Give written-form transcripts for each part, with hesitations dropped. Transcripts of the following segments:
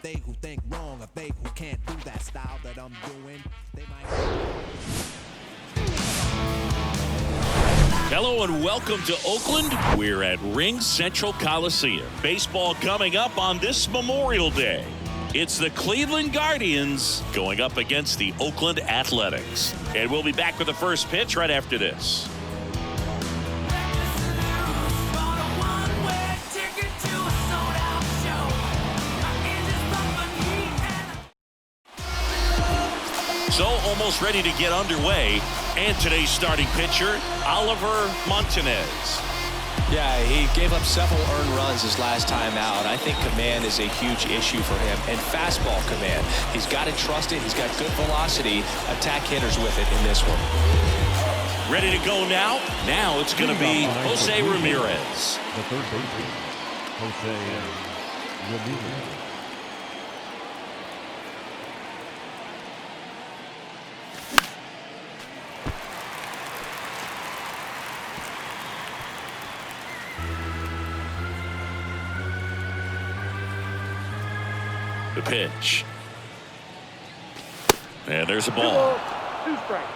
They who think wrong, or they who can't do that style that I'm doing, they might. Hello and welcome to Oakland. We're at RingCentral Coliseum. Baseball coming up on this Memorial Day. It's the Cleveland Guardians going up against the Oakland Athletics. And we'll be back with the first pitch right after this. So almost ready to get underway. And today's starting pitcher, Oliver Montanez. Yeah, he gave up several earned runs his last time out. I think command is a huge issue for him. And fastball command. He's got to trust it. He's got good velocity. Attack hitters with it in this one. Ready to go now? Now it's going to be Jose Ramirez. The third baseman, Jose Ramirez. The pitch. And there's a ball. 2 strikes.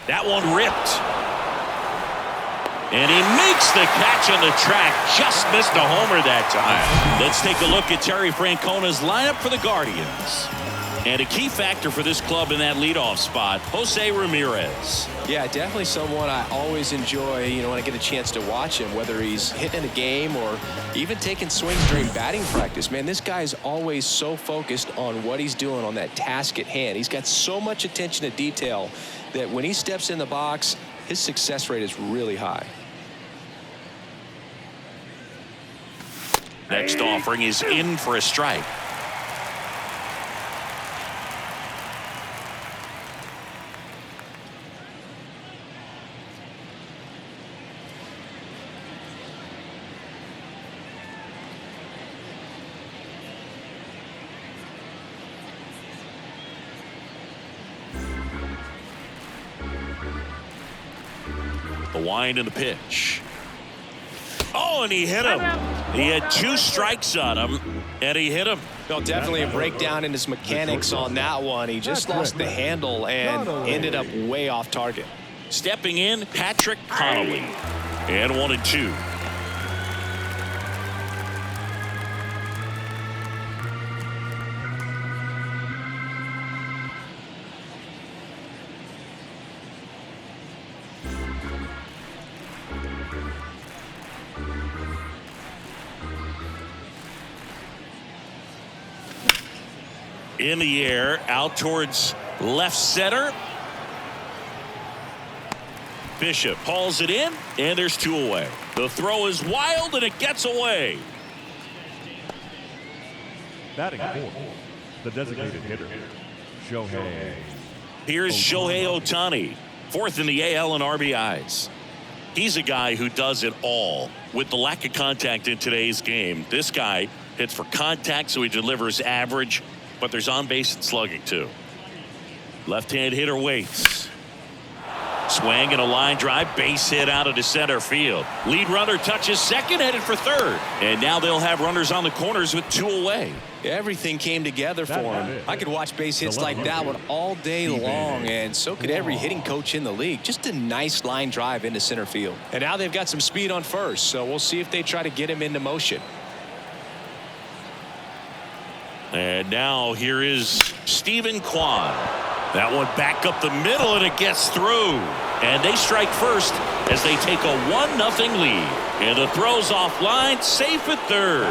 That one ripped. And he makes the catch on the track. Just missed a homer that time. Let's take a look at Terry Francona's lineup for the Guardians. And a key factor for this club in that leadoff spot, Jose Ramirez. Yeah, definitely someone I always enjoy, when I get a chance to watch him, whether he's hitting a game or even taking swings during batting practice. Man, this guy is always so focused on what he's doing on that task at hand. He's got so much attention to detail that when he steps in the box, his success rate is really high. Next offering is in for a strike. The wind and the pitch. Oh, and he hit him. He had 2 strikes on him, and he hit him. Well, definitely a breakdown in his mechanics on that one. He just lost the handle and ended up way off target. Stepping in, Patrick Connolly. And 1-2. In the air, out towards left center. Bishop hauls it in, and there's 2 away. The throw is wild, and it gets away. Batting fourth, the designated hitter, Shohei. Here's Shohei Ohtani, 4th in the AL in RBIs. He's a guy who does it all. With the lack of contact in today's game, this guy hits for contact, so he delivers average, but there's on-base and slugging, too. Left-hand hitter waits. Swing and a line drive, base hit out into center field. Lead runner touches second, headed for third. And now they'll have runners on the corners with 2 away. Everything came together for him. I could watch base hits like that one all day long, and so could every hitting coach in the league. Just a nice line drive into center field. And now they've got some speed on first, so we'll see if they try to get him into motion. And now here is Stephen Kwan. That one back up the middle, and it gets through. And they strike first as they take a 1-0 lead. And the throw's offline, safe at third.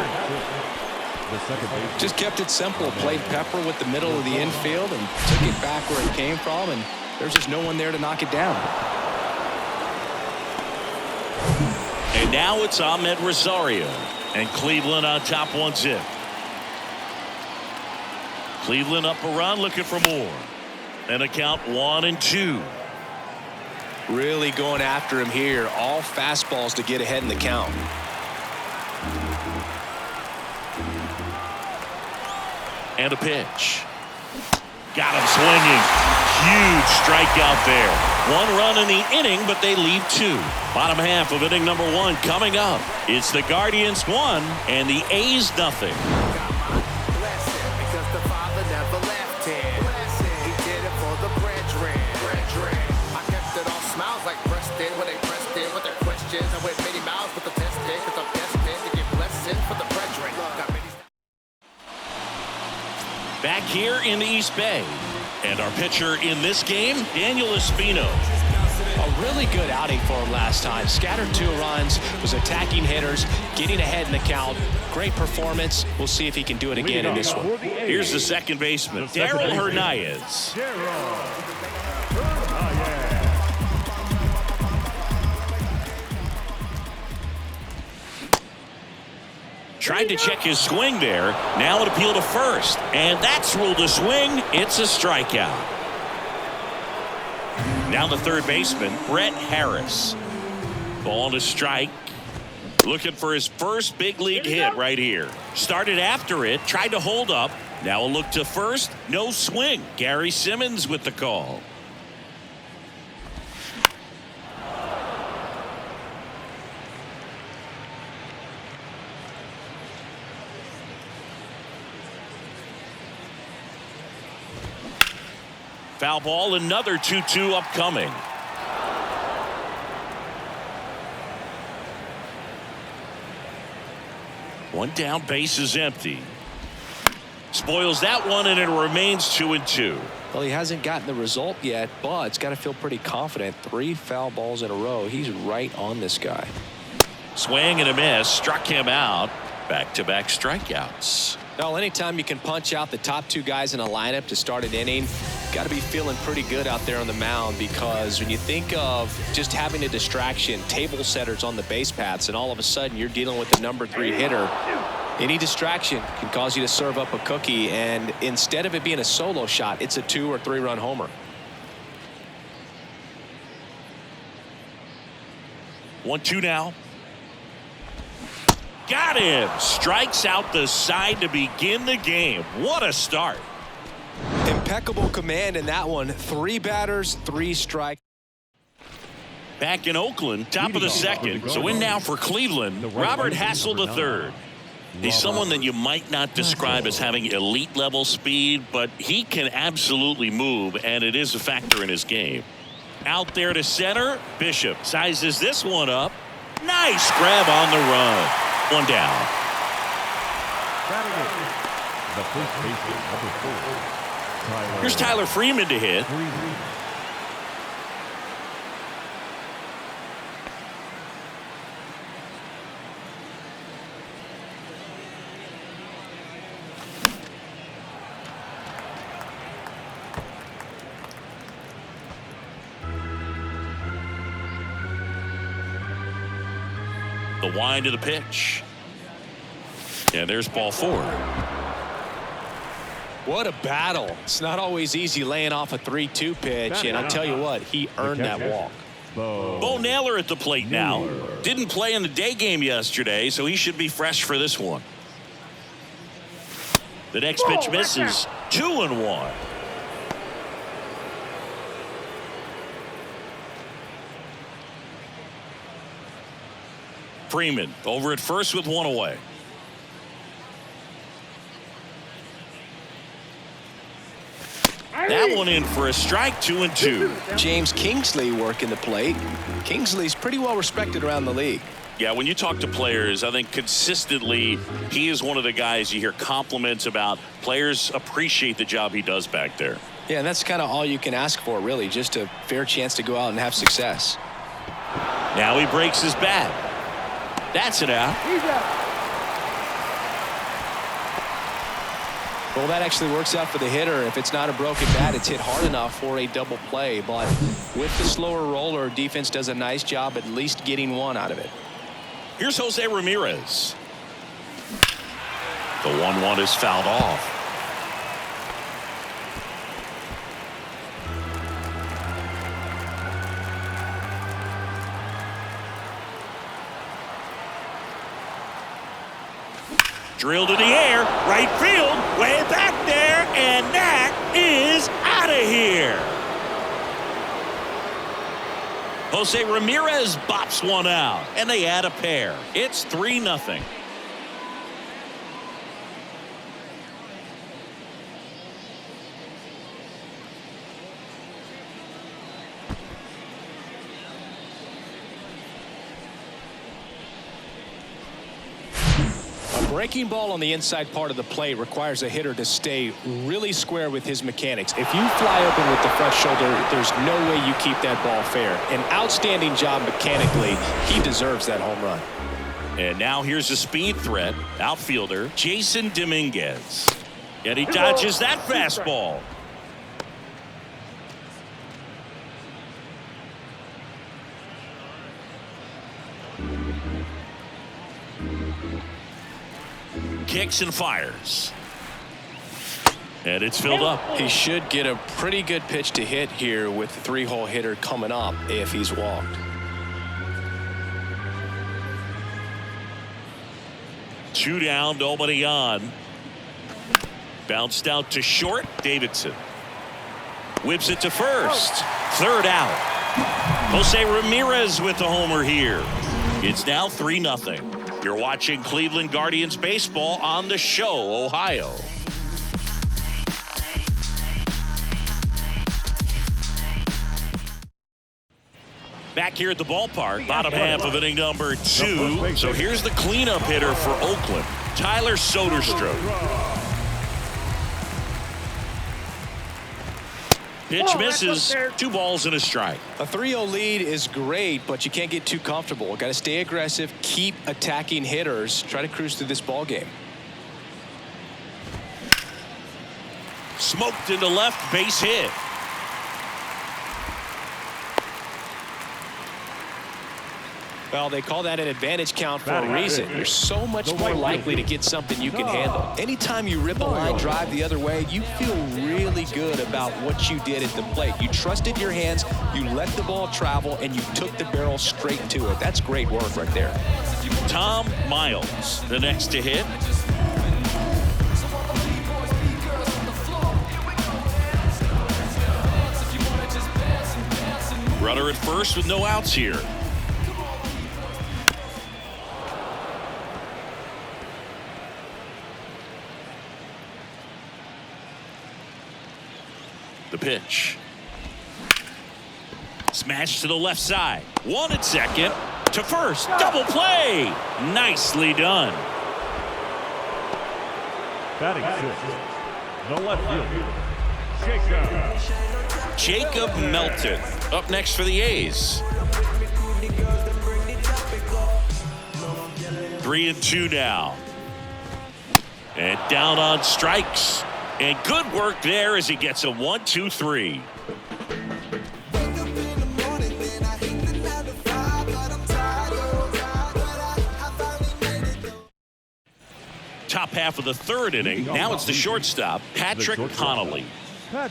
Just kept it simple. Played Pepper with the middle of the infield and took it back where it came from. And there's just no one there to knock it down. And now it's Ahmed Rosario. And Cleveland on top 1-0. Cleveland up a run, looking for more. And a count 1-2. Really going after him here. All fastballs to get ahead in the count. And a pitch. Got him swinging. huge strikeout there. 1 run in the inning, but they leave 2. Bottom half of inning number 1 coming up. It's the Guardians 1 and the A's nothing. Back here in the East Bay. And our pitcher in this game, Daniel Espino. A really good outing for him last time. Scattered 2 runs, was attacking hitters, getting ahead in the count. Great performance. We'll see if he can do it again in this one. Here's the second baseman, Darell Hernaiz. Tried to check his swing there. Now an appeal to first. And that's ruled a swing. It's a strikeout. Now the third baseman, Brett Harris. Ball to strike. Looking for his first big league hit right here. Started after it. Tried to hold up. Now a look to first. No swing. Gary Simmons with the call. Foul ball, another 2-2 upcoming. One down, base is empty. Spoils that one, and it remains 2-2. Well, he hasn't gotten the result yet, but it's got to feel pretty confident. 3 foul balls in a row. He's right on this guy. Swing and a miss, struck him out. Back-to-back strikeouts. Well, anytime you can punch out the top 2 guys in a lineup to start an inning, got to be feeling pretty good out there on the mound, because when you think of just having a distraction, table setters on the base paths, and all of a sudden you're dealing with the number 3 hitter, any distraction can cause you to serve up a cookie, and instead of it being a solo shot, it's a 2 or 3 run homer. 1-2 now. Got him. Strikes out the side to begin the game. What a start. Impeccable command in that one. 3 batters, 3 strikes. Back in Oakland, top of the second. So in now for Cleveland, Robert Hassell III. He's someone that you might not describe as having elite level speed, but he can absolutely move, and it is a factor in his game. Out there to center, Bishop sizes this one up. Nice grab on the run. 1 down. The first baseman, number 4. Here's Tyler Freeman to hit. The wind of the pitch. And there's ball 4. What a battle. It's not always easy laying off a 3-2 pitch, and I'll tell you what, he earned that walk. Bo Naylor at the plate now. Didn't play in the day game yesterday, so he should be fresh for this one. The next pitch misses. 2-1. Freeman over at first with 1 away. That one in for a strike. 2-2. James Kingsley working the plate. Kingsley's pretty well respected around the league. Yeah, when you talk to players, I think consistently he is one of the guys you hear compliments about. Players appreciate the job he does back there. Yeah, and that's kind of all you can ask for, really, just a fair chance to go out and have success. Now he breaks his bat. That's it out. Well, that actually works out for the hitter. If it's not a broken bat, it's hit hard enough for a double play. But with the slower roller, defense does a nice job at least getting 1 out of it. Here's Jose Ramirez. The 1-1 is fouled off. Drilled in the air, right field, way back there, and that is out of here. Jose Ramirez bops one out, and they add a pair. It's 3-0. Breaking ball on the inside part of the plate requires a hitter to stay really square with his mechanics. If you fly open with the front shoulder, there's no way you keep that ball fair. An outstanding job mechanically. He deserves that home run. And now here's a speed threat, outfielder Jason Dominguez. And he dodges that fastball. Kicks and fires. And it's filled up. He should get a pretty good pitch to hit here with the 3-hole hitter coming up if he's walked. Two down, nobody on. Bounced out to short. Davidson whips it to first. Third out. Jose Ramirez with the homer here. It's now 3-0. You're watching Cleveland Guardians baseball on The Show, Ohio. Back here at the ballpark, bottom half of inning number 2. So here's the cleanup hitter for Oakland, Tyler Soderstrom. Pitch misses. 2 balls and a strike. A 3-0 lead is great, but you can't get too comfortable. Got to stay aggressive, keep attacking hitters, try to cruise through this ball game. Smoked into left, base hit. Well, they call that an advantage count for a reason. You're so much more likely to get something you can handle. Anytime you rip a line drive the other way, you feel really good about what you did at the plate. You trusted your hands, you let the ball travel, and you took the barrel straight to it. That's great work right there. Tom Miles, the next to hit. Runner at first with no outs here. The pitch. Smash to the left side. One at second. To first. Double play. Nicely done. Batting 6, the left fielder, Jacob Melton up next for the A's. 3-2 now. And down on strikes. And good work there as he gets a 1-2-3. Top half of the 3rd inning. Now it's the shortstop, Patrick Connolly.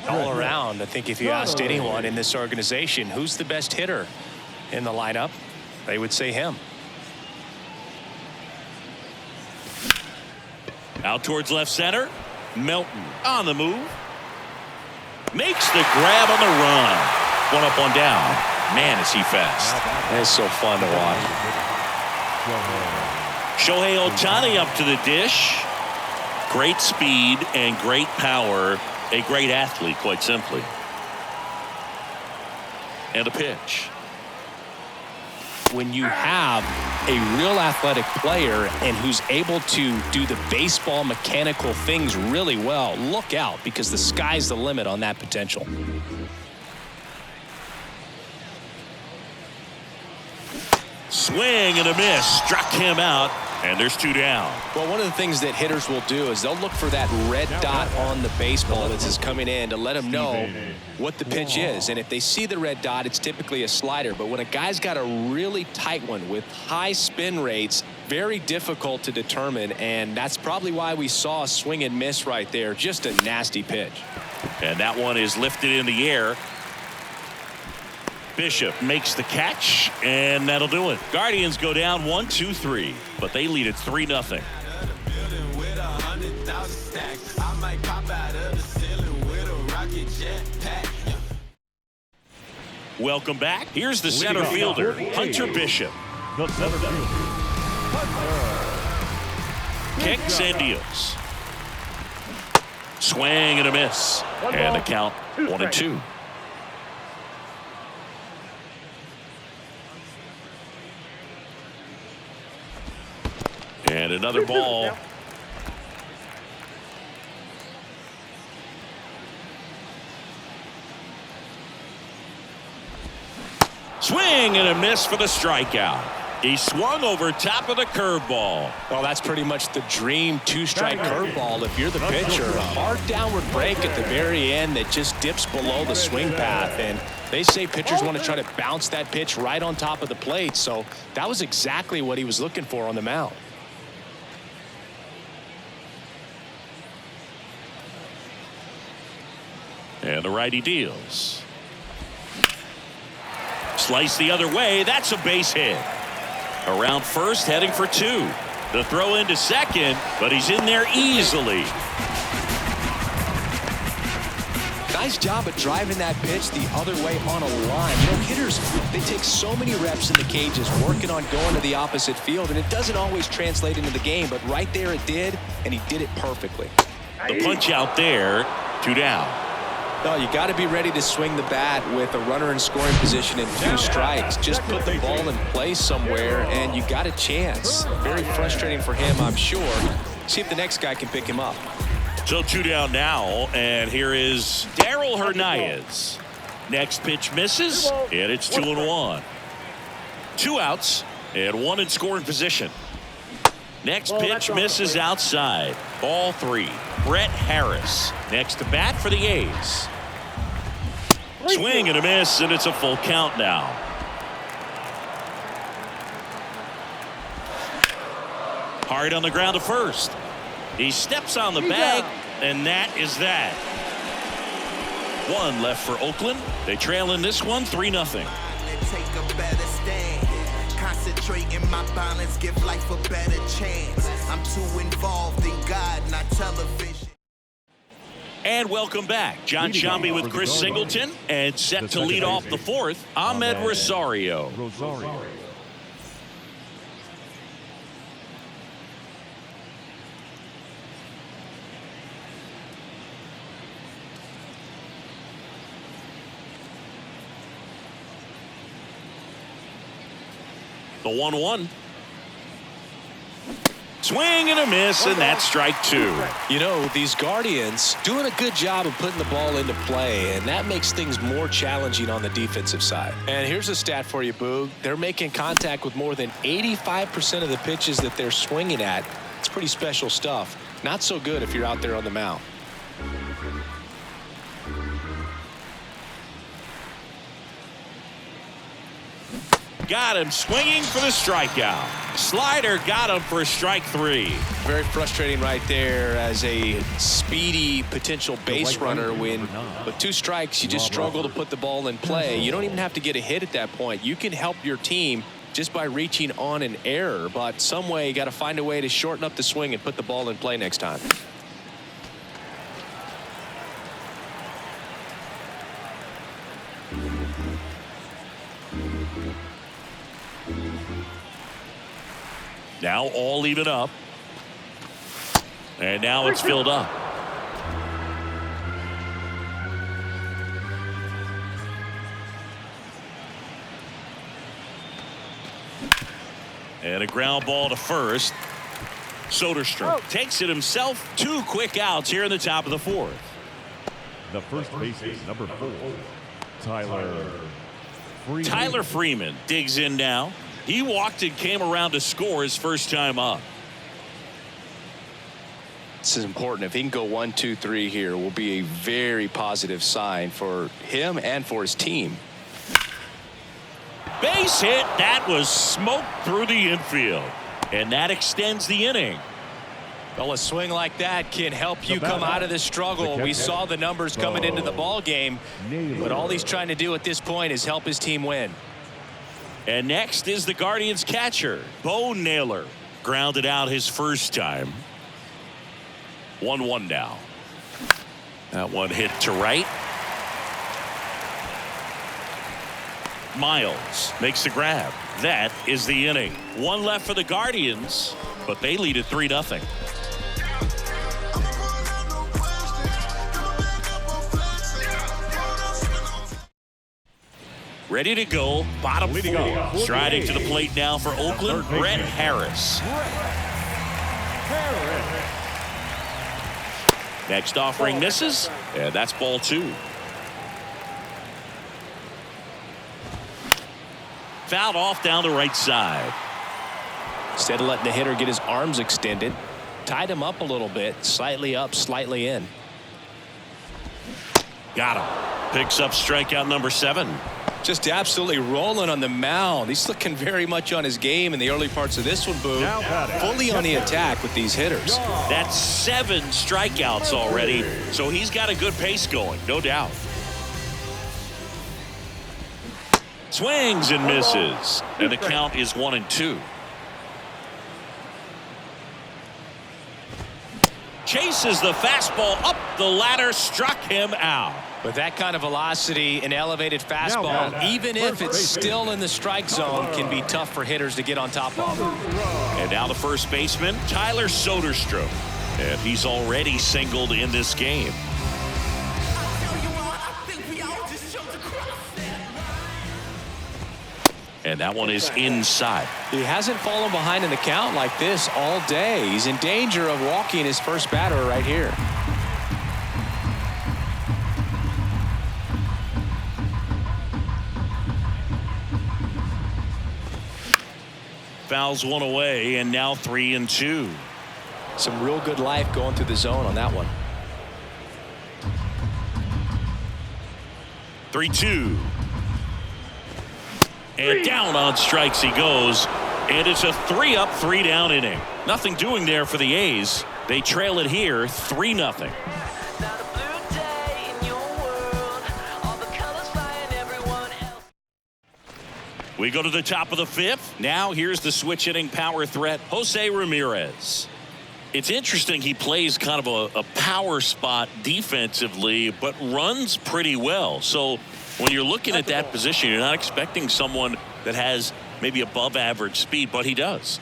All around, I think if you asked anyone in this organization who's the best hitter in the lineup, they would say him. Out towards left center. Melton on the move. Makes the grab on the run. One up, one down. Man, is he fast. It's so fun to watch. Shohei Ohtani up to the dish. Great speed and great power. A great athlete, quite simply. And a pitch. When you have a real athletic player and who's able to do the baseball mechanical things really well, look out, because the sky's the limit on that potential. Swing and a miss. Struck him out. And there's 2 down. Well, one of the things that hitters will do is they'll look for that red dot on the baseball that's just coming in to let them know what the pitch is. And if they see the red dot, it's typically a slider. But when a guy's got a really tight one with high spin rates, very difficult to determine. And that's probably why we saw a swing and miss right there. Just a nasty pitch. And that one is lifted in the air. Bishop makes the catch, and that'll do it. Guardians go down 1-2-3, but they lead it 3-0. Welcome back. Here's the center fielder, Hunter Bishop. The center fielder, Kicks and deals. Swing and a miss. And the count 1-2. And another ball. Swing and a miss for the strikeout. He swung over top of the curveball. Well, that's pretty much the dream two-strike curveball if you're the pitcher. A hard downward break at the very end that just dips below the swing path. And they say pitchers want to try to bounce that pitch right on top of the plate. So that was exactly what he was looking for on the mound. And the righty deals. Slice the other way. That's a base hit. Around first, heading for 2. The throw into second, but he's in there easily. Nice job at driving that pitch the other way on a line. You know, hitters, they take so many reps in the cages working on going to the opposite field, and it doesn't always translate into the game, but right there it did, and he did it perfectly. The punch out there, 2 down. No, you got to be ready to swing the bat with a runner in scoring position and 2 strikes. Just put the ball in play somewhere, and you got a chance. Very frustrating for him, I'm sure. See if the next guy can pick him up. So 2 down now, and here is Darell Hernaiz. Next pitch misses, and it's 2-1. 2 outs, and 1 in scoring position. Next pitch misses outside. Ball 3. Brett Harris next to bat for the A's. Swing and a miss, and it's a full count now. Hard on the ground to first. He steps on the bag, and that is that. 1 left for Oakland. They trail in this one 3-0. Take a better stand. Concentrate in my balance, give life a better chance. I'm too involved in God, not television. And welcome back. John Sciambi with Chris Singleton, and set to lead off the 4th, Ahmed Rosario. The 1-1. Swing and a miss, and that's strike 2. You know, these Guardians doing a good job of putting the ball into play, and that makes things more challenging on the defensive side. And here's a stat for you, Boog. They're making contact with more than 85% of the pitches that they're swinging at. It's pretty special stuff. Not so good if you're out there on the mound. Got him swinging for the strikeout. Slider got him for strike 3. Very frustrating right there as a speedy potential base runner when with 2 strikes you just struggle to put the ball in play. You don't even have to get a hit at that point. You can help your team just by reaching on an error, but some way you got to find a way to shorten up the swing and put the ball in play next time. Now all even up. And now it's filled up. And a ground ball to first. Soderstrom takes it himself. 2 quick outs here in the top of the 4th. The first baseman, number 4, Tyler Freeman. Tyler Freeman digs in now. He walked and came around to score his first time up. This is important. If he can go 1, 2, 3 here, will be a very positive sign for him and for his team. Base hit. That was smoked through the infield. And that extends the inning. Well, a swing like that can help you come out of this struggle. We saw the numbers coming into the ball game, but all he's trying to do at this point is help his team win. And next is the Guardians catcher, Bo Naylor. Grounded out his first time. 1-1 now. That one hit to right. Miles makes the grab. That is the inning. One left for the Guardians, but they lead at 3-0. Ready to go, bottom four. Striding to the plate now for Oakland, Brett Harris. Next offering misses, and that's ball 2. Fouled off down the right side. Instead of letting the hitter get his arms extended, tied him up a little bit, slightly up, slightly in. Got him. Picks up strikeout number 7. Just absolutely rolling on the mound. He's looking very much on his game in the early parts of this one, Boo. Fully on the attack with these hitters. That's 7 strikeouts already, so he's got a good pace going, no doubt. Swings and misses, and the count is 1-2. Chases the fastball up the ladder, struck him out. With that kind of velocity, an elevated fastball, even if it's still in the strike zone, can be tough for hitters to get on top of. And now the first baseman, Tyler Soderstrom. And he's already singled in this game. And that one is inside. He hasn't fallen behind in the count like this all day. He's in danger of walking his first batter right here. Fouls one away, and now 3-2. Some real good life going through the zone on that one. 3-2. And down on strikes he goes. And it's a 3-up, 3-down inning. Nothing doing there for the A's. They trail it here 3-0. We go to the top of the 5th. Now here's the switch hitting power threat, Jose Ramirez. It's interesting, he plays kind of a power spot defensively, but runs pretty well. So when you're looking at that position, you're not expecting someone that has maybe above average speed, but he does.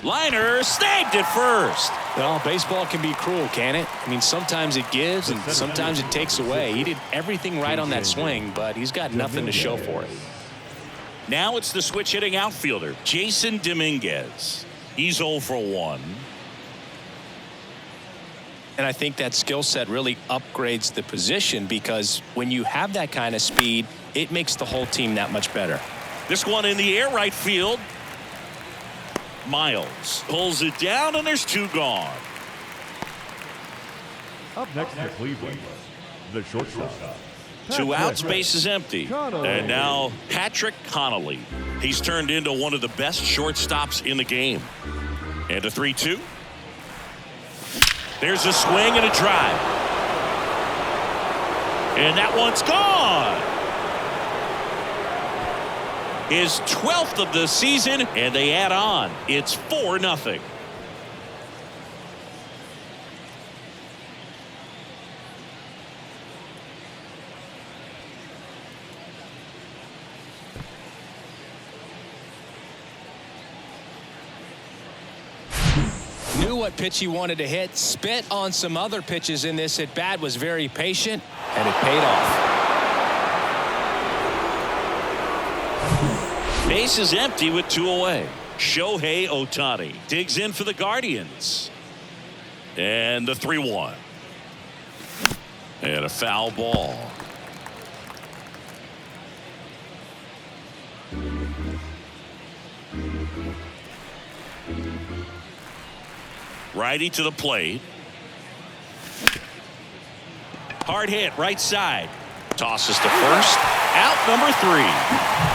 Liner snagged it first. Well, baseball can be cruel, can it? I mean, sometimes it gives and sometimes it takes away. He did everything right on that swing, but he's got nothing to show for it. Now it's the switch hitting outfielder, Jason Dominguez. He's 0 for 1. And I think that skill set really upgrades the position, because when you have that kind of speed, it makes the whole team that much better. This one in the air, right field. Miles pulls it down, and there's 2 gone. Up next for Cleveland, the shortstop. 2 outs, base is empty. And now Patrick Connolly. He's turned into one of the best shortstops in the game. And a 3-2. There's a swing and a drive. And that one's gone. His 12th of the season, and they add on. It's 4-0. Knew what pitch he wanted to hit, spit on some other pitches in this at bat, was very patient, and it paid off. Base is empty with 2 away. Shohei Ohtani digs in for the Guardians. And the 3-1. And a foul ball. Righty to the plate. Hard hit, right side. Tosses to first. Out number 3.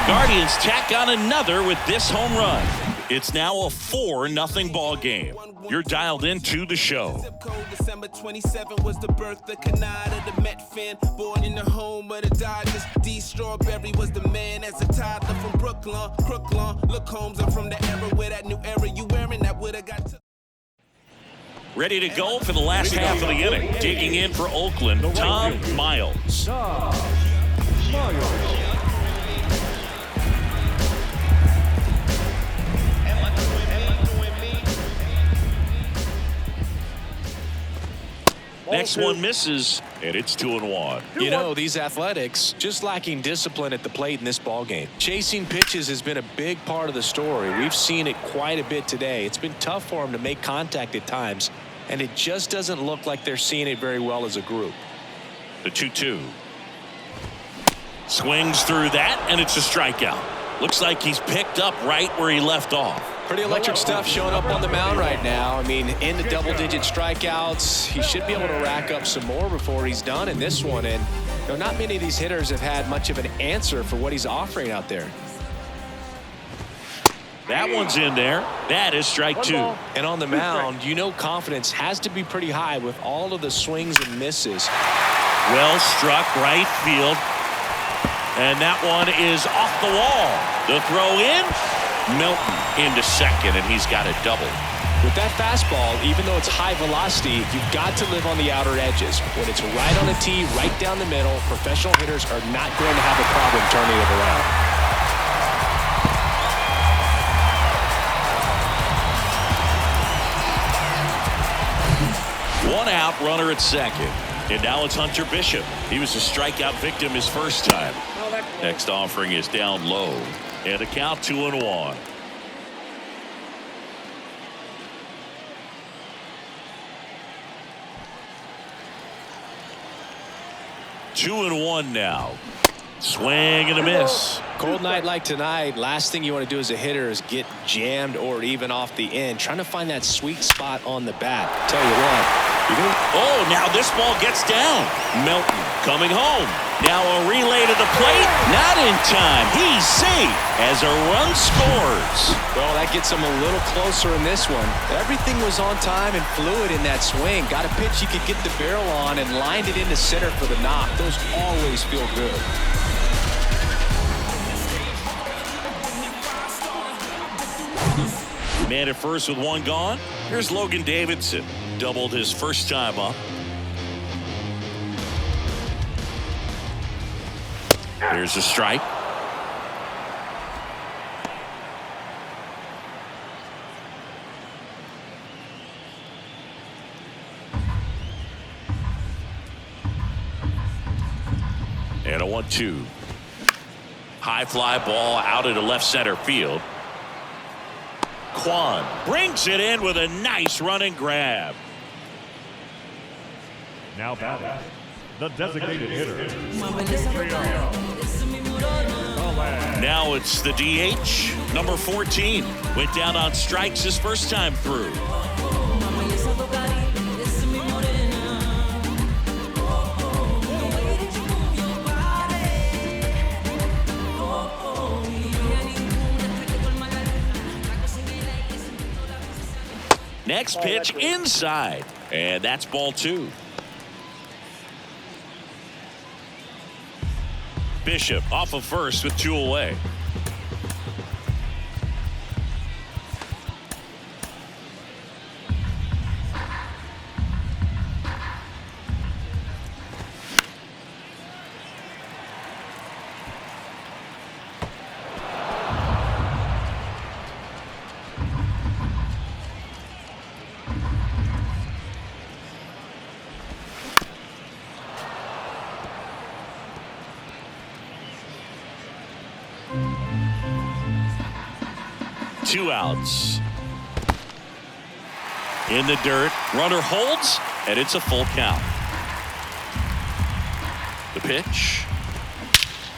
Guardians tack on another with this home run. It's now a 4-0 ball game. You're dialed into the show. December 27 was the birth of Kanata, the Met fan, born in the home of the Dodgers. D. Strawberry was the man as a toddler from Brooklyn. Look, Holmes, I'm from the era where that new era you wearing that would have got to. Ready to go for the last half of the inning. Digging in for Oakland, Tom Miles. Next one misses, and it's 2-1. You know, these Athletics just lacking discipline at the plate in this ball game. Chasing pitches has been a big part of the story. We've seen it quite a bit today. It's been tough for them to make contact at times, and it just doesn't look like they're seeing it very well as a group. The 2-2. Swings through that, and it's a strikeout. Looks like he's picked up right where he left off. Pretty electric stuff showing up on the mound right now. I mean, in the double-digit strikeouts, he should be able to rack up some more before he's done in this one. And you know, not many of these hitters have had much of an answer for what he's offering out there. That one's in there. That is strike two. And on the mound, you know confidence has to be pretty high with all of the swings and misses. Well struck right field. And that one is off the wall. The throw in. Milton into second, and he's got a double. With that fastball, even though it's high velocity, you've got to live on the outer edges. When it's right on the tee, right down the middle, professional hitters are not going to have a problem turning it around. One out, runner at second. And now it's Hunter Bishop. He was a strikeout victim his first time. Next offering is down low. And a count 2-1. Two and one now. Swing and a miss. Cold night like tonight, last thing you want to do as a hitter is get jammed or even off the end. Trying to find that sweet spot on the bat. Tell you what. Oh, now this ball gets down. Milton coming home. Now a relay to the plate. Not in time. He's safe as a run scores. Well, that gets him a little closer in this one. Everything was on time and fluid in that swing. Got a pitch he could get the barrel on and lined it into center for the knock. Those always feel good. Man at first with one gone. Here's Logan Davidson. Doubled his first time up. There's a strike. And a 1-2. High fly ball out into left center field. Kwan brings it in with a nice running grab. Now batting, the designated hitter. Now it's the DH, number 14. Went down on strikes his first time through. Next pitch inside, and that's ball two. Bishop off of first with two away. Two outs. In the dirt, runner holds, and it's a full count. The pitch.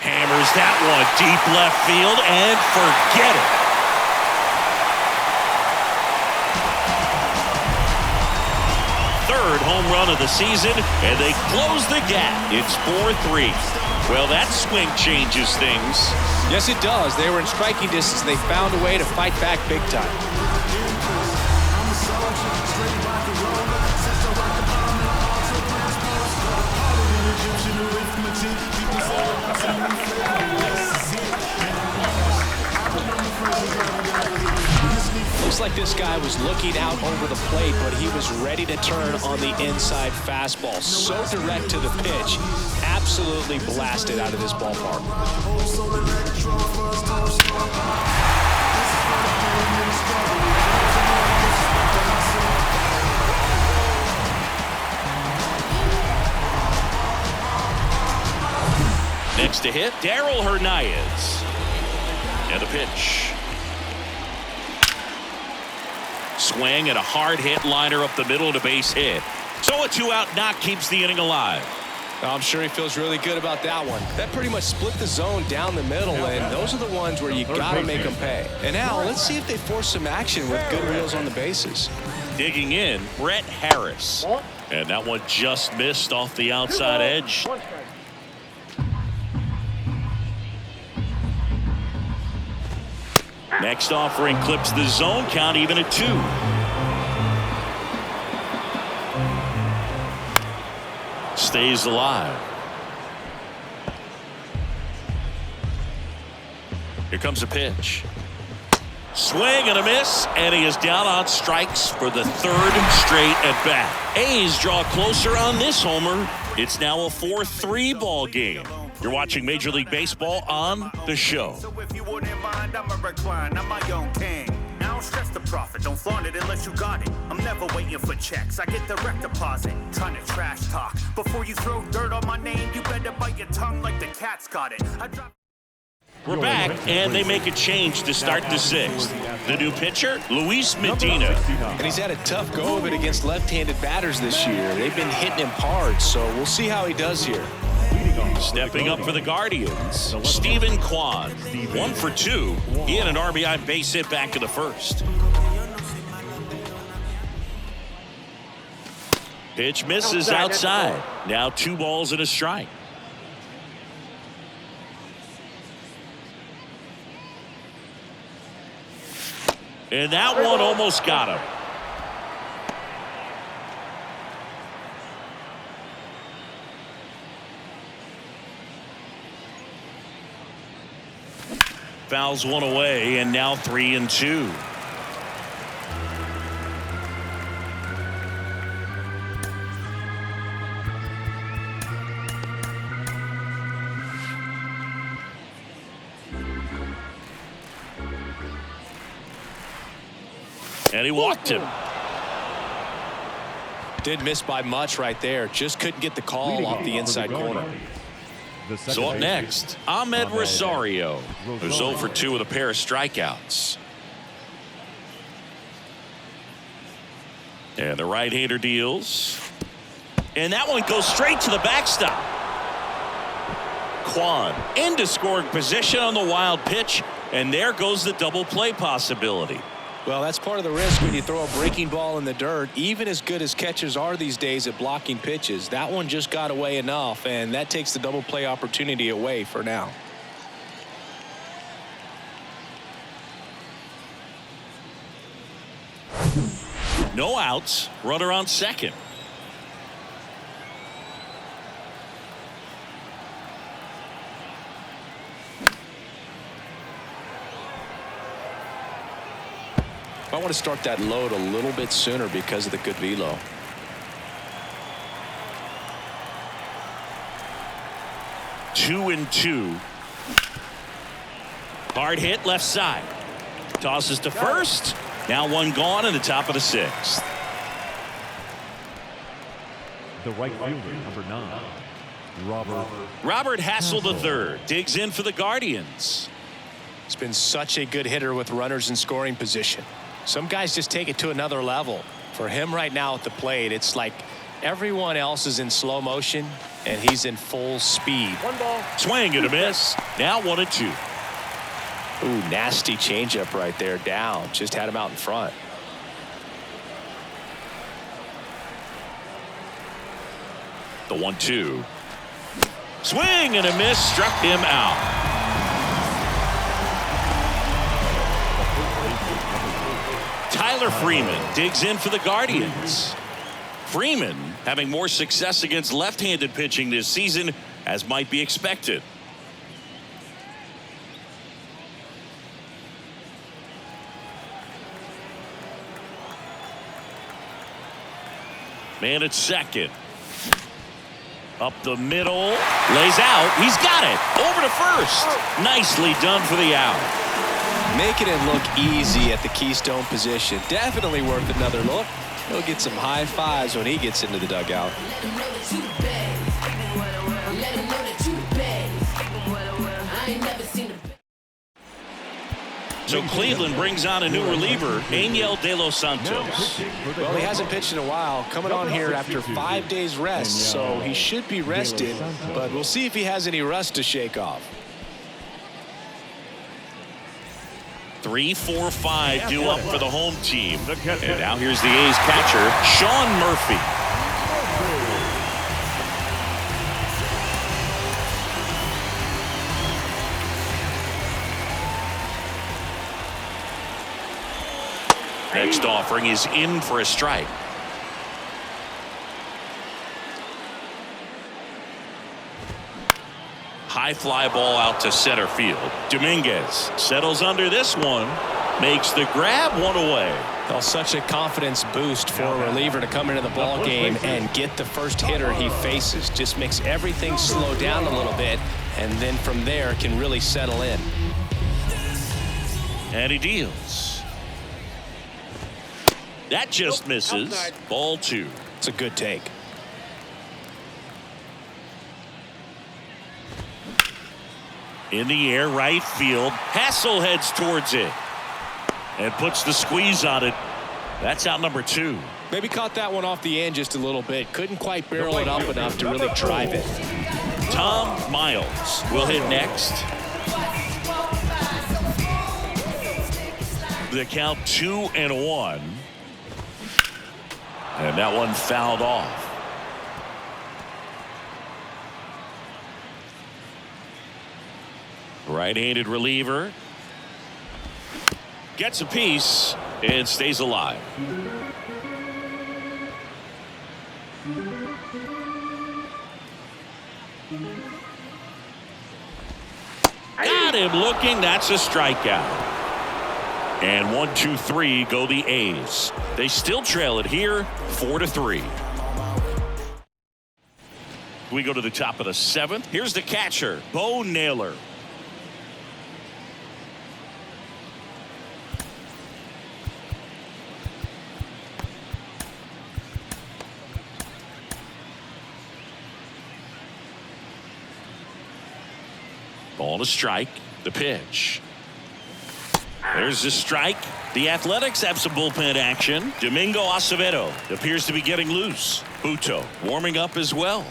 Hammers that one deep left field, and forget it. Third home run of the season, and they close the gap. It's 4-3. Well, that swing changes things. Yes, it does. They were in striking distance. They found a way to fight back big time. Looks like this guy was looking out over the plate, but he was ready to turn on the inside fastball. So direct to the pitch. Absolutely blasted out of this ballpark. Next to hit, Darell Hernaiz. And the pitch. Swing and a hard hit liner up the middle and a base hit. So a 2-out knock keeps the inning alive. I'm sure he feels really good about that one. That pretty much split the zone down the middle, and those are the ones where you got to make them pay. And now let's see if they force some action with good wheels on the bases. Digging in, Brett Harris. And that one just missed off the outside edge. Next offering clips the zone count even at 2. Stays alive. Here comes a pitch. Swing and a miss, and he is down on strikes for the 3rd straight at bat. A's draw closer on this homer. It's now a 4-3 ball game. You're watching Major League Baseball on The Show. So if you wouldn't mind, I'ma recline. I'm my own king. I don't stress the profit, don't flaunt it unless you got it. I'm never waiting for checks, I get direct deposit. Ton of trash talk. Before you throw dirt on my name, you better bite your tongue like the cat's got it. We're back, and they make a change to start the 6th. The new pitcher, Luis Medina. And he's had a tough go of it against left-handed batters this year. They've been hitting him hard, so we'll see how he does here. Stepping up for the Guardians, Steven Kwan. 1 for 2. He had an RBI base hit back in the 1st. Pitch misses outside. Now 2 balls and a strike. And that one almost got him. Fouls one away, and now 3-2. And he walked him. Did miss by much right there. Just couldn't get the call off the inside corner. So up next, Ahmed Rosario, who's 0 for 2 with a pair of strikeouts. And the right-hander deals. And that one goes straight to the backstop. Kwan into scoring position on the wild pitch. And there goes the double play possibility. Well, that's part of the risk when you throw a breaking ball in the dirt. Even as good as catchers are these days at blocking pitches, that one just got away enough, and that takes the double play opportunity away for now. No outs, runner on second. I want to start that load a little bit sooner because of the good velo. Two and 2. Hard hit left side. Tosses to first. Now one gone in the top of the 6th. The right fielder, number 9, Robert Hassel III digs in for the Guardians. He's been such a good hitter with runners in scoring position. Some guys just take it to another level. For him right now at the plate, it's like everyone else is in slow motion and he's in full speed. 1 ball. Swing and a miss. Now 1-2. Ooh, nasty changeup right there down. Just had him out in front. The 1-2. Swing and a miss. Struck him out. Tyler Freeman digs in for the Guardians. Freeman having more success against left-handed pitching this season, as might be expected. Man at second. Up the middle. Lays out. He's got it. Over to first. Nicely done for the out. Making it look easy at the Keystone position. Definitely worth another look. He'll get some high fives when he gets into the dugout. So Cleveland brings on a new reliever, Angel De Los Santos. Well, he hasn't pitched in a while. Coming on here after 5 days rest, so he should be rested. But we'll see if he has any rust to shake off. 3, 4, 5 due up for the home team. And now here's the A's catcher, Sean Murphy. Next offering is in for a strike. High fly ball out to center field. Dominguez settles under this one. Makes the grab, one away. Well, such a confidence boost for a reliever to come into the ball game and get the first hitter he faces. Just makes everything slow down a little bit, and then from there can really settle in. And he deals. That just misses. Ball 2. It's a good take. In the air, right field. Hassel heads towards it and puts the squeeze on it. That's out number 2. Maybe caught that one off the end just a little bit. Couldn't quite barrel it up enough to really drive it. Tom Miles will hit next. The count 2-1. And that one fouled off. Right-handed reliever. Gets a piece and stays alive. Got him looking. That's a strikeout. And 1, 2, 3 go the A's. They still trail it here 4-3. We go to the top of the 7th. Here's the catcher, Bo Naylor. Ball to strike. The pitch. There's the strike. The Athletics have some bullpen action. Domingo Acevedo appears to be getting loose. Buto warming up as well.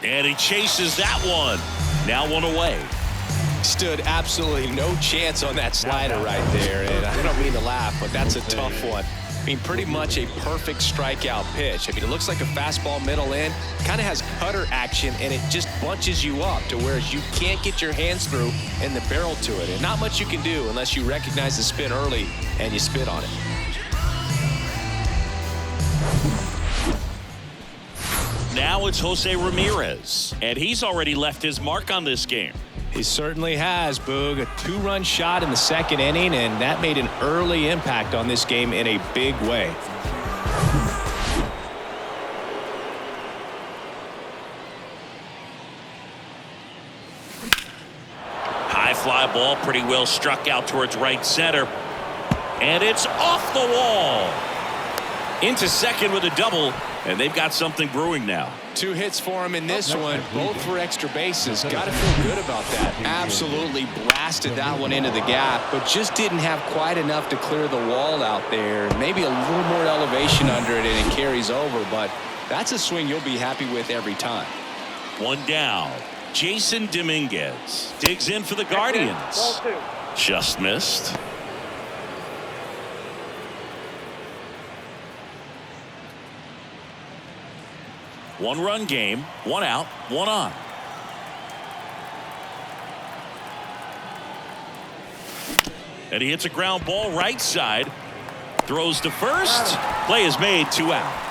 And he chases that one. Now one away. Stood absolutely no chance on that slider right there. And I don't mean to laugh, but that's a tough one. I mean, pretty much a perfect strikeout pitch. I mean, it looks like a fastball middle in. Kind of has cutter action, and it just bunches you up to where you can't get your hands through and the barrel to it. And not much you can do unless you recognize the spin early and you spit on it. Now it's Jose Ramirez, and he's already left his mark on this game. He certainly has, Boog. A 2-run shot in the 2nd inning, and that made an early impact on this game in a big way. High fly ball, pretty well struck out towards right center. And it's off the wall. Into second with a double, and they've got something brewing now. 2 hits for him in this one, both for extra bases. Got to feel good about that. Absolutely blasted that one into the gap, but just didn't have quite enough to clear the wall out there. Maybe a little more elevation under it, and it carries over, but that's a swing you'll be happy with every time. One down. Jason Dominguez digs in for the Guardians. Just missed. One-run game, 1 out, 1 on. And he hits a ground ball right side. Throws to first. Play is made, 2 out.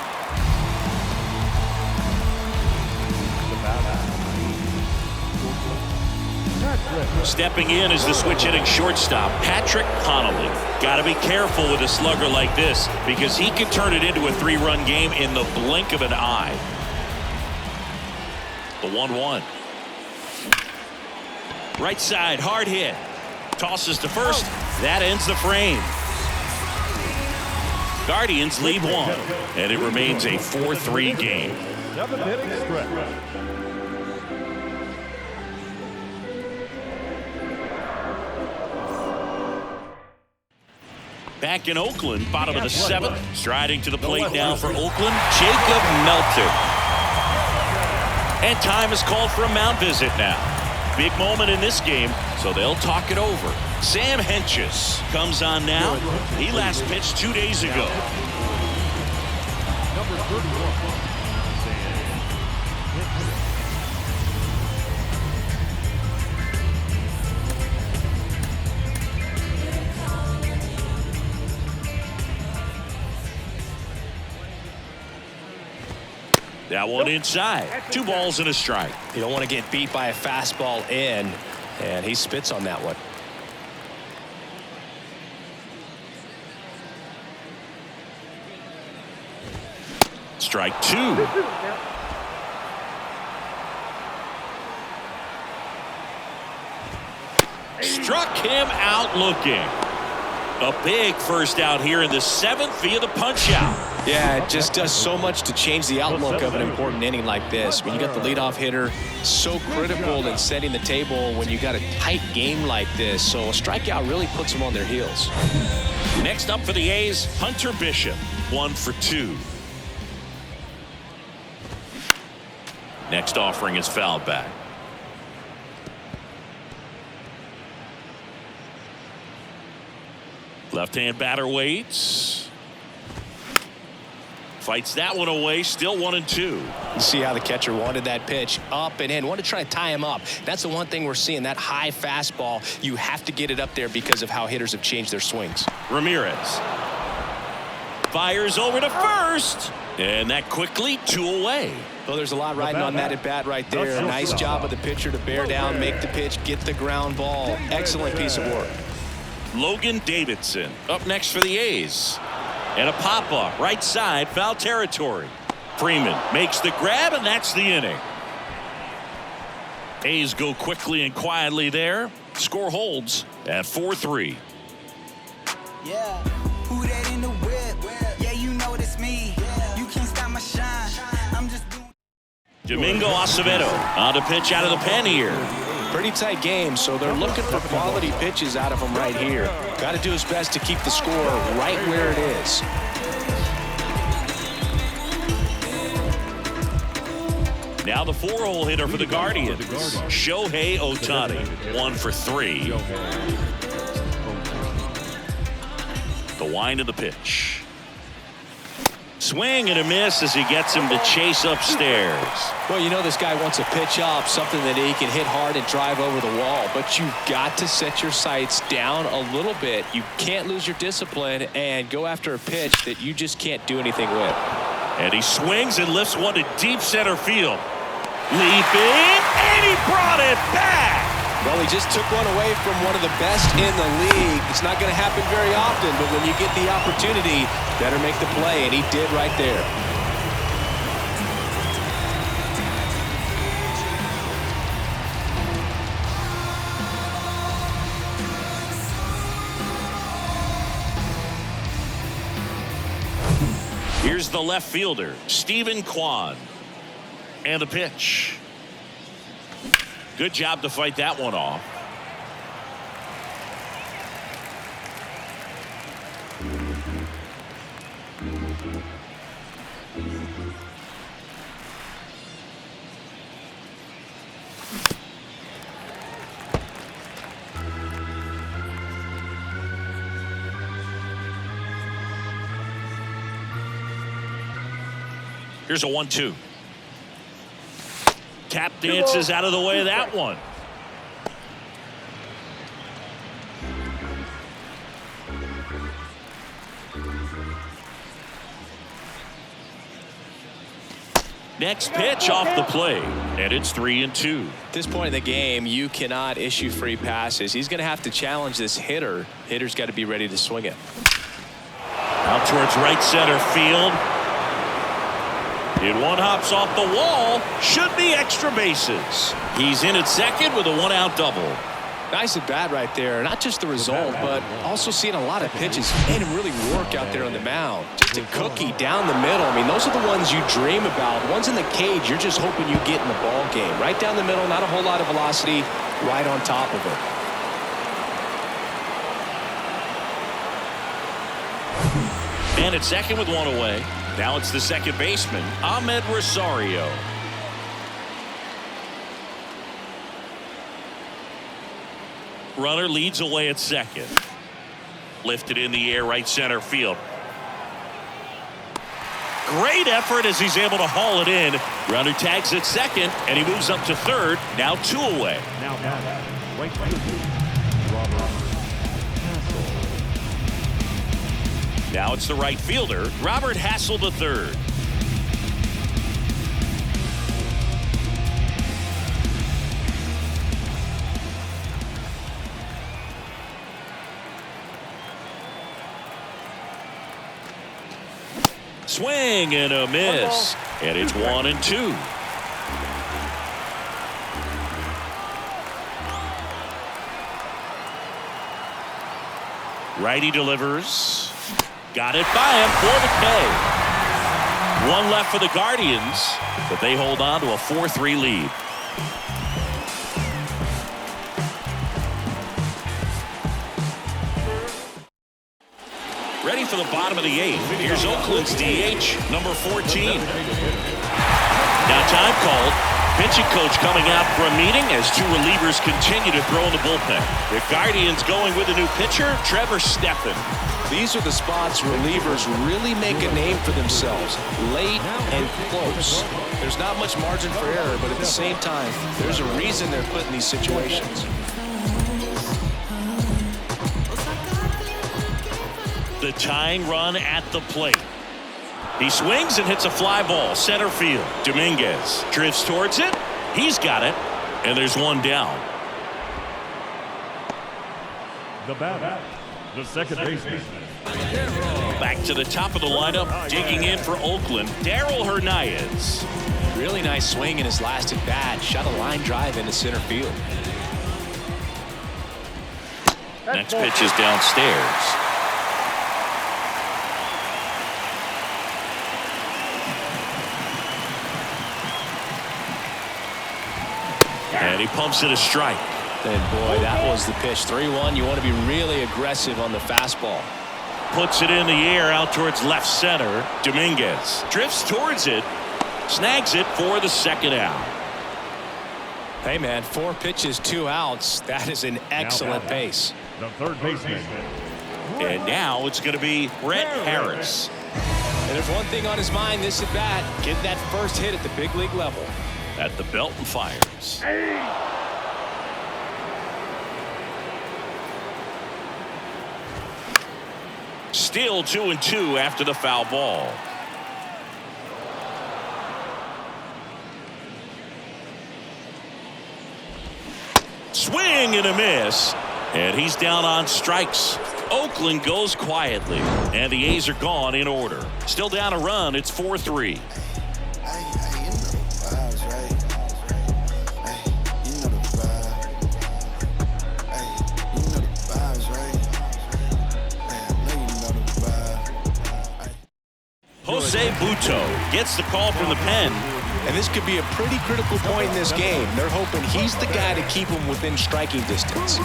Stepping in is the switch-hitting shortstop, Patrick Connolly. Got to be careful with a slugger like this because he can turn it into a 3-run game in the blink of an eye. The 1-1. Right side, hard hit. Tosses to first. That ends the frame. Guardians lead 1, and it remains a 4-3 game. 7th inning stretch. Back in Oakland, bottom of the 7th. Striding to the plate now for Oakland, Jacob Melton. And time is called for a mound visit now. Big moment in this game, so they'll talk it over. Sam Hentges comes on now. He last pitched 2 days ago. Number 31. That one inside. 2 balls and a strike. You don't want to get beat by a fastball in, and he spits on that one. Strike 2. Struck him out looking. A big first out here in the 7th via the punch out. Yeah, it just does so much to change the outlook of an important inning like this. When you got the leadoff hitter, so critical in setting the table when you got a tight game like this. So a strikeout really puts them on their heels. Next up for the A's, Hunter Bishop, 1 for 2. Next offering is fouled back. Left-hand batter waits. Fights that one away, still 1-2. You see how the catcher wanted that pitch up and in. Wanted to try to tie him up. That's the one thing we're seeing, that high fastball. You have to get it up there because of how hitters have changed their swings. Ramirez fires over to first, and that quickly 2 away. Well, there's a lot riding on that at bat right there. Nice job of the pitcher to bear down, make the pitch, get the ground ball. Excellent piece of work. Logan Davidson up next for the A's. And a pop-up right side, foul territory. Freeman makes the grab, and that's the inning. A's go quickly and quietly there. Score holds at 4-3. Yeah, who that in the whip? Yeah, you know it's me. You can't stop my shine. I'm just doing. Domingo Acevedo on to pitch out of the pen here. Pretty tight game, so they're looking for quality pitches out of him right here. Got to do his best to keep the score right where it is. Now the 4-hole hitter for the Guardians, Shohei Ohtani, 1 for 3. The wind of the pitch. Swing and a miss as he gets him to chase upstairs. Well, you know this guy wants a pitch up, something that he can hit hard and drive over the wall, but you've got to set your sights down a little bit. You can't lose your discipline and go after a pitch that you just can't do anything with. And he swings and lifts one to deep center field. Leaping, and he brought it back. Well, he just took one away from one of the best in the league. It's not going to happen very often, but when you get the opportunity, better make the play, and he did right there. Here's the left fielder, Stephen Kwan. And the pitch. Good job to fight that one off. Here's a 1-2. Tap dances out of the way of that one. Next pitch off the plate, and it's 3-2. At this point in the game, you cannot issue free passes. He's going to have to challenge this hitter. Hitter's got to be ready to swing it. Out towards right center field. It one hops off the wall. Should be extra bases. He's in at second with a 1-out double. Nice at bat right there. Not just the result, but also seeing a lot of pitches. Made him really work out there on the mound. Just a cookie down the middle. I mean, those are the ones you dream about. Ones in the cage, you're just hoping you get in the ball game. Right down the middle, not a whole lot of velocity, right on top of it. And at second with one away. Now it's the second baseman, Ahmed Rosario. Runner leads away at second. Lifted in the air, right center field. Great effort as he's able to haul it in. Runner tags at second, and he moves up to third. Now 2 away. Now back. Wait. Now it's the right fielder, Robert Hassel III. Swing and a miss, and it's 1-2. Righty delivers. Got it by him for the K. One left for the Guardians, but they hold on to a 4-3 lead. Ready for the bottom of the 8th. Here's Oakland's DH, number 14. Now time called. Pitching coach coming out for a meeting as 2 relievers continue to throw in the bullpen. The Guardians going with a new pitcher, Trevor Stephan. These are the spots relievers really make a name for themselves. Late and close. There's not much margin for error, but at the same time, there's a reason they're put in these situations. The tying run at the plate. He swings and hits a fly ball center field. Dominguez drifts towards it. He's got it, and there's one down. The batter, the second baseman. Back to the top of the lineup, digging in for Oakland, Darell Hernandez. Really nice swing in his last at bat. Shot a line drive into center field. Next pitch is downstairs. And he pumps it a strike. And boy, that was the pitch. 3-1. You want to be really aggressive on the fastball. Puts it in the air out towards left center. Dominguez drifts towards it. Snags it for the second out. Hey man, 4 pitches, 2 outs. That is an excellent pace. The third baseman. And now it's going to be Rhett Harris. And there's one thing on his mind this at bat. Get that first hit at the big league level. At the belt and fires. Still 2-2 after the foul ball. Swing and a miss. And he's down on strikes. Oakland goes quietly. And the A's are gone in order. Still down a run. It's 4-3. Jose Butto gets the call from the pen. And this could be a pretty critical point in this game. They're hoping he's the guy to keep them within striking distance.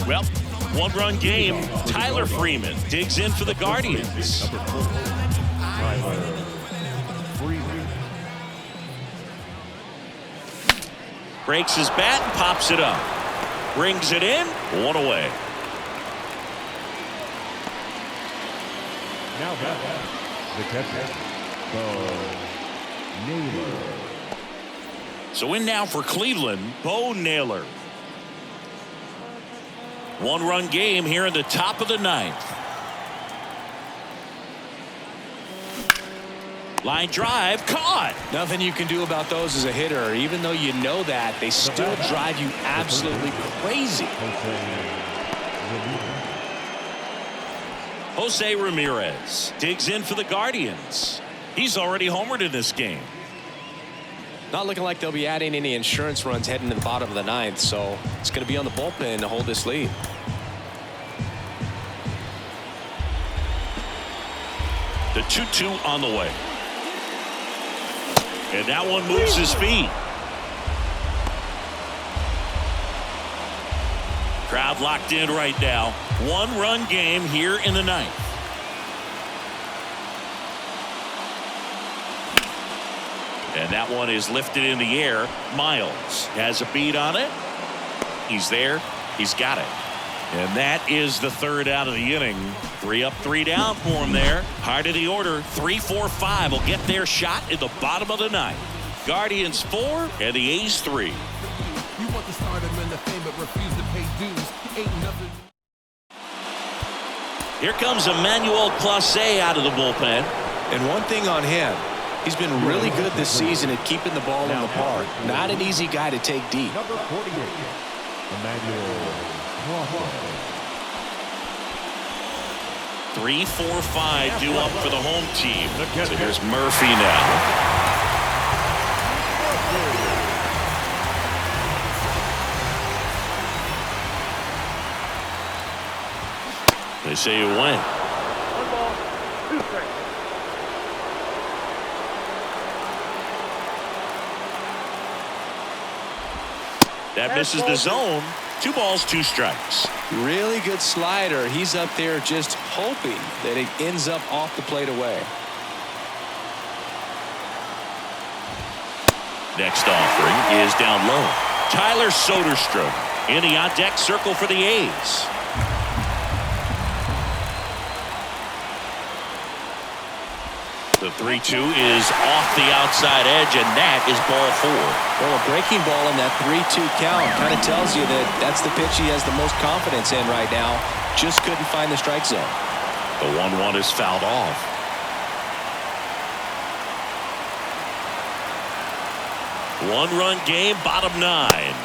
Well, 1-run game. Tyler Freeman digs in for the Guardians. Breaks his bat and pops it up. Brings it in. 1 away. Now back. The catcher, Bo Naylor. So in now for Cleveland, Bo Naylor. 1-run game here in the top of the 9th. Line drive, caught. Nothing you can do about those as a hitter. Even though you know that, they still drive you absolutely crazy. Jose Ramirez digs in for the Guardians. He's already homered in this game. Not looking like they'll be adding any insurance runs heading to the bottom of the ninth, so it's going to be on the bullpen to hold this lead. The 2-2 on the way. And that one moves his feet. Crowd locked in right now. One-run game here in the ninth. And that one is lifted in the air. Miles has a beat on it. He's there. He's got it. And that is the third out of the inning. 3 up, 3 down for him there. Heart of the order, 3, 4, 5 will get their shot in the bottom of the ninth. Guardians 4 and the A's 3. You want the stardom and the fame, but refuse to pay dues. Ain't nothing. Here comes Emmanuel Clase out of the bullpen. And one thing on him, he's been really good this season at keeping the ball in the park. Not an easy guy to take deep. Number 48, Emmanuel Clase. 3, 4, 5 due up for the home team. So here's Murphy now. They say you win. That misses the zone. 2 balls, 2 strikes. Really good slider. He's up there just hoping that it ends up off the plate away. Next offering is down low. Tyler Soderstrom in the on-deck circle for the A's. The 3-2 is off the outside edge, and that is ball 4. Well, a breaking ball in that 3-2 count kind of tells you that that's the pitch he has the most confidence in right now. Just couldn't find the strike zone. The 1-1 is fouled off. One-run game, bottom 9.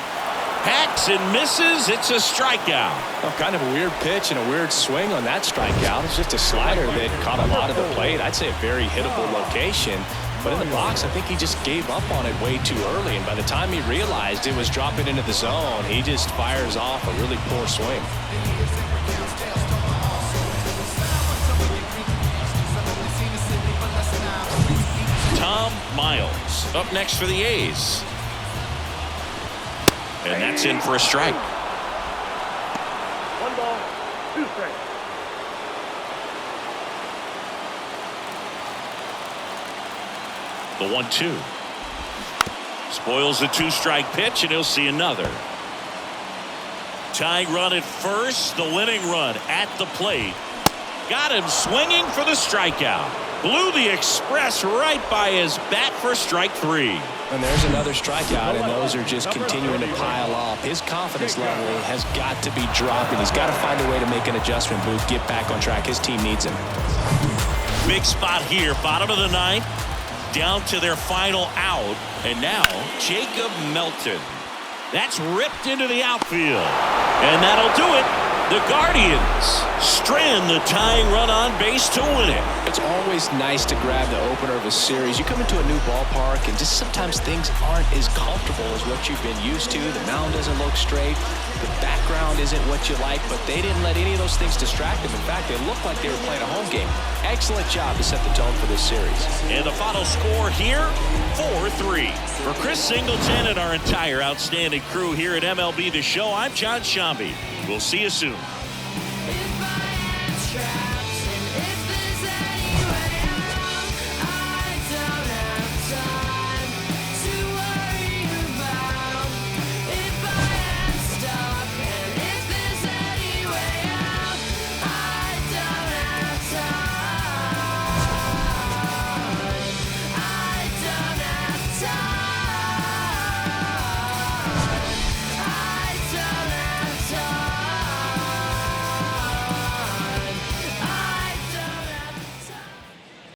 Hacks and misses. It's a strikeout. Well, kind of a weird pitch and a weird swing on that strikeout. It's just a slider that caught a lot of the plate. I'd say a very hittable location. But in the box, I think he just gave up on it way too early. And by the time he realized it was dropping into the zone, he just fires off a really poor swing. Tom Miles up next for the A's. And that's in for a strike. 1 ball, 2 strikes. The 1-2. Spoils the 2-strike pitch, and he'll see another. Tying run at first. The winning run at the plate. Got him swinging for the strikeout. Blew the express right by his bat for strike 3. And there's another strikeout, and those are just continuing to pile up. His confidence level has got to be dropping. He's got to find a way to make an adjustment, Booth, get back on track. His team needs him. Big spot here, bottom of the ninth, down to their final out, and now Jacob Melton. That's ripped into the outfield, and that'll do it. The Guardians strand the tying run on base to win it. It's always nice to grab the opener of a series. You come into a new ballpark, and just sometimes things aren't as comfortable as what you've been used to. The mound doesn't look straight. The background isn't what you like, but they didn't let any of those things distract them. In fact, they looked like they were playing a home game. Excellent job to set the tone for this series. And the final score here, 4-3. For Chris Singleton and our entire outstanding crew here at MLB The Show, I'm John Shambi. We'll see you soon.